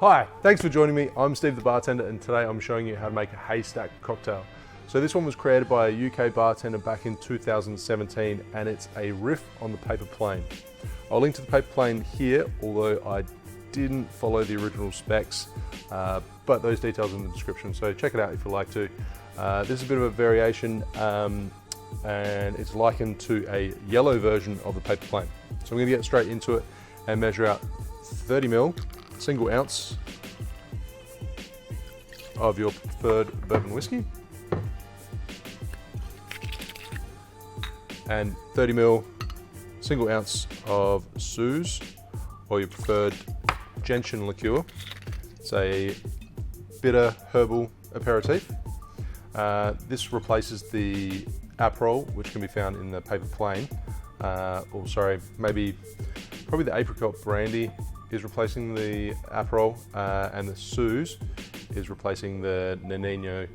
Hi, thanks for joining me. I'm Steve the Bartender, and today I'm showing you how to make a Haystack cocktail. So this one was created by a UK bartender back in 2017, and it's a riff on the paper plane. I'll link to the paper plane here, although I didn't follow the original specs, but those details in the description, so check it out if you like to. This is a bit of a variation, and it's likened to a yellow version of the paper plane. So I'm going to get straight into it and measure out 30 ml, single ounce of your preferred bourbon whiskey, and 30 ml, single ounce of Suze, or your preferred Gentian liqueur. It's a bitter herbal aperitif. This replaces the Apricot, which can be found in the paper plane, probably the Apricot Brandy is replacing the Apricot, and the Suze is replacing the Nino.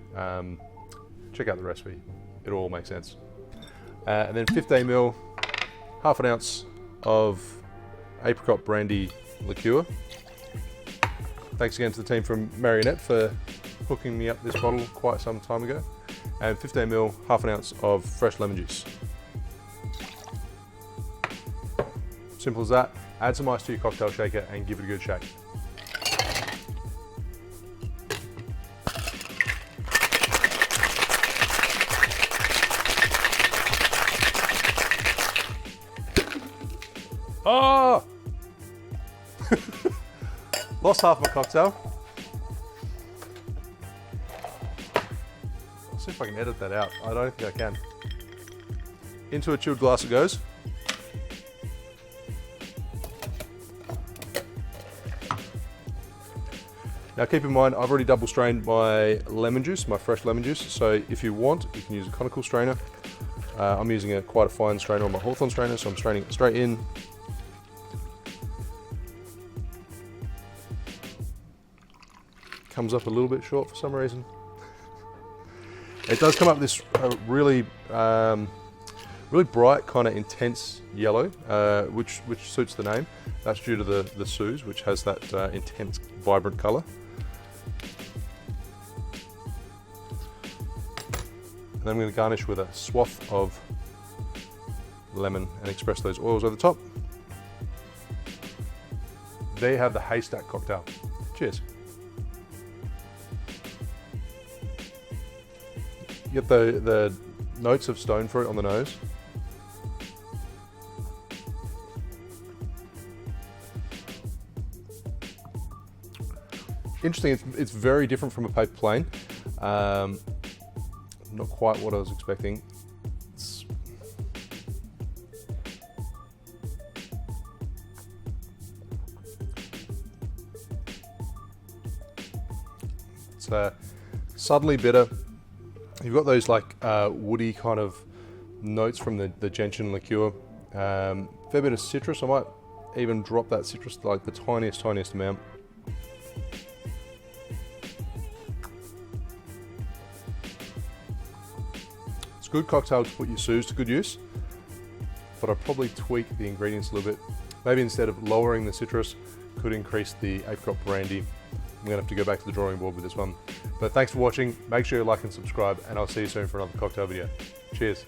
Check out the recipe, it all makes sense. And then 15 ml, half an ounce of Apricot Brandy Liqueur. Thanks again to the team from Marionette for hooking me up this bottle quite some time ago. And 15 ml, half an ounce of fresh lemon juice. Simple as that. Add some ice to your cocktail shaker and give it a good shake. Oh! Lost half my cocktail. I'll see if I can edit that out. I don't think I can. Into a chilled glass it goes. Now keep in mind, I've already double strained my lemon juice, my fresh lemon juice. So if you want, you can use a conical strainer. I'm using quite a fine strainer on my Hawthorne strainer, so I'm straining it straight in. Comes up a little bit short for some reason. It does come up this really bright, kind of intense yellow, which suits the name. That's due to the Suze, which has that intense, vibrant colour. And then I'm going to garnish with a swath of lemon and express those oils over the top. There you have the Haystack cocktail. Cheers. You get the notes of stone fruit on the nose. Interesting, it's very different from a paper plane. Not quite what I was expecting. It's subtly bitter. You've got those like woody kind of notes from the Gentian liqueur. Fair bit of citrus. I might even drop that citrus to like the tiniest amount. It's a good cocktail to put your Suze to good use, but I'd probably tweak the ingredients a little bit. Maybe instead of lowering the citrus, could increase the Apricot Brandy. I'm gonna have to go back to the drawing board with this one. But thanks for watching. Make sure you like and subscribe, and I'll see you soon for another cocktail video. Cheers.